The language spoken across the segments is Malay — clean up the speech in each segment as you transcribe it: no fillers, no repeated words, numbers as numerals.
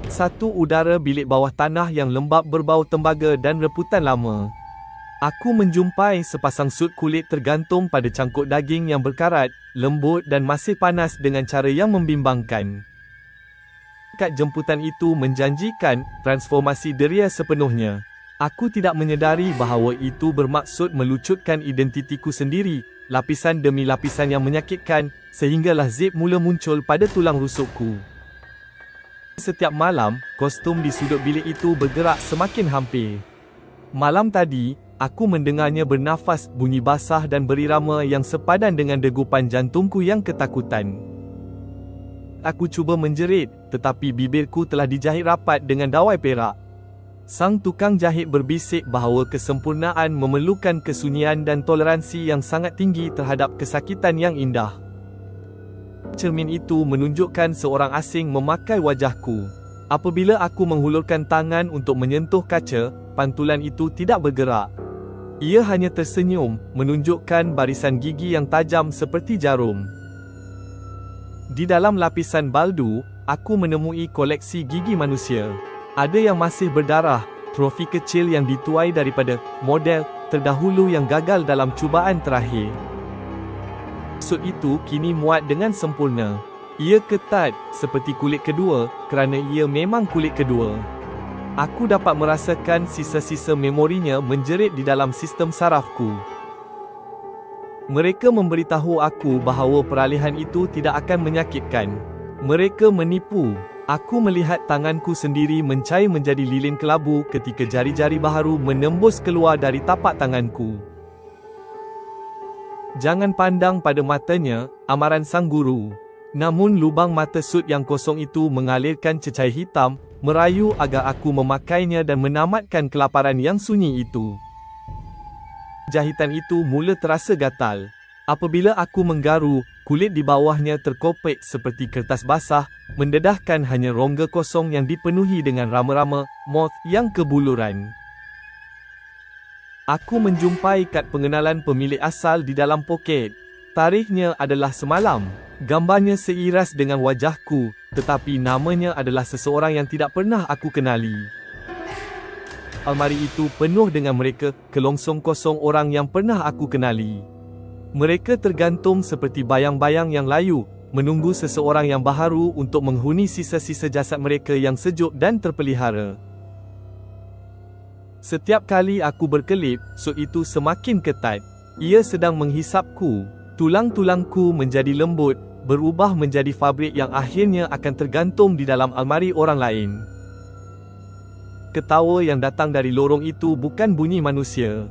Satu udara bilik bawah tanah yang lembap berbau tembaga dan reputan lama. Aku menjumpai sepasang sut kulit tergantung pada cangkuk daging yang berkarat, lembut dan masih panas dengan cara yang membimbangkan. Kad jemputan itu menjanjikan transformasi deria sepenuhnya. Aku tidak menyedari bahawa itu bermaksud melucutkan identitiku sendiri, lapisan demi lapisan yang menyakitkan, sehinggalah zip mula muncul pada tulang rusukku. Setiap malam, kostum di sudut bilik itu bergerak semakin hampir. Malam tadi, aku mendengarnya bernafas, bunyi basah dan berirama yang sepadan dengan degupan jantungku yang ketakutan. Aku cuba menjerit, tetapi bibirku telah dijahit rapat dengan dawai perak. Sang tukang jahit berbisik bahawa kesempurnaan memerlukan kesunyian dan toleransi yang sangat tinggi terhadap kesakitan yang indah. Cermin itu menunjukkan seorang asing memakai wajahku. Apabila aku menghulurkan tangan untuk menyentuh kaca, pantulan itu tidak bergerak. Ia hanya tersenyum, menunjukkan barisan gigi yang tajam seperti jarum. Di dalam lapisan baldu, aku menemui koleksi gigi manusia. Ada yang masih berdarah, trofi kecil yang dituai daripada model terdahulu yang gagal dalam cubaan terakhir. Sut itu kini muat dengan sempurna. Ia ketat, seperti kulit kedua, kerana ia memang kulit kedua. Aku dapat merasakan sisa-sisa memorinya menjerit di dalam sistem sarafku. Mereka memberitahu aku bahawa peralihan itu tidak akan menyakitkan. Mereka menipu. Aku melihat tanganku sendiri mencair menjadi lilin kelabu ketika jari-jari baharu menembus keluar dari tapak tanganku. Jangan pandang pada matanya, amaran sang guru. Namun lubang mata sut yang kosong itu mengalirkan cecair hitam, merayu agar aku memakainya dan menamatkan kelaparan yang sunyi itu. Jahitan itu mula terasa gatal. Apabila aku menggaru, kulit di bawahnya terkopek seperti kertas basah, mendedahkan hanya rongga kosong yang dipenuhi dengan rama-rama moth yang kebuluran. Aku menjumpai kad pengenalan pemilik asal di dalam poket. Tarikhnya adalah semalam. Gambarnya seiras dengan wajahku, tetapi namanya adalah seseorang yang tidak pernah aku kenali. Almari itu penuh dengan mereka, kelongsong kosong orang yang pernah aku kenali. Mereka tergantung seperti bayang-bayang yang layu, menunggu seseorang yang baharu untuk menghuni sisa-sisa jasad mereka yang sejuk dan terpelihara. Setiap kali aku berkelip, sut itu semakin ketat. Ia sedang menghisapku. Tulang-tulangku menjadi lembut, berubah menjadi fabrik yang akhirnya akan tergantung di dalam almari orang lain. Ketawa yang datang dari lorong itu bukan bunyi manusia.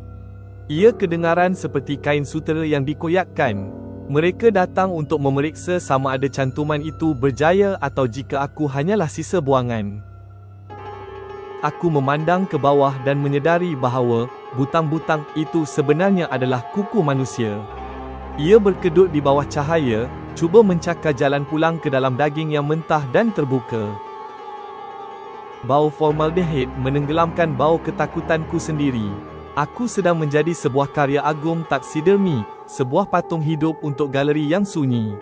Ia kedengaran seperti kain sutera yang dikoyakkan. Mereka datang untuk memeriksa sama ada cantuman itu berjaya atau jika aku hanyalah sisa buangan. Aku memandang ke bawah dan menyedari bahawa butang-butang itu sebenarnya adalah kuku manusia. Ia berkedut di bawah cahaya, cuba mencakar jalan pulang ke dalam daging yang mentah dan terbuka. Bau formaldehid menenggelamkan bau ketakutanku sendiri. Aku sedang menjadi sebuah karya agung taksidermi, sebuah patung hidup untuk galeri yang sunyi.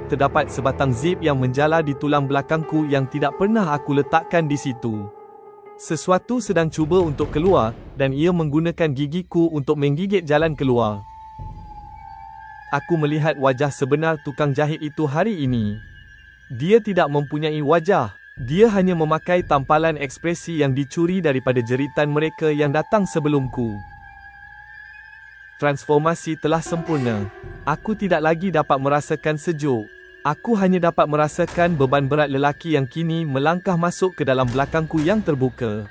Terdapat sebatang zip yang menjala di tulang belakangku yang tidak pernah aku letakkan di situ. Sesuatu sedang cuba untuk keluar, dan ia menggunakan gigiku untuk menggigit jalan keluar. Aku melihat wajah sebenar tukang jahit itu hari ini. Dia tidak mempunyai wajah. Dia hanya memakai tampalan ekspresi yang dicuri daripada jeritan mereka yang datang sebelumku. Transformasi telah sempurna. Aku tidak lagi dapat merasakan sejuk. Aku hanya dapat merasakan beban berat lelaki yang kini melangkah masuk ke dalam belakangku yang terbuka.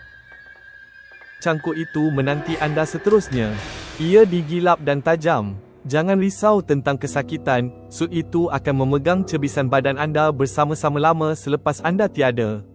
Cangkuk itu menanti anda seterusnya. Ia digilap dan tajam. Jangan risau tentang kesakitan, sut itu akan memegang cebisan badan anda bersama-sama lama selepas anda tiada.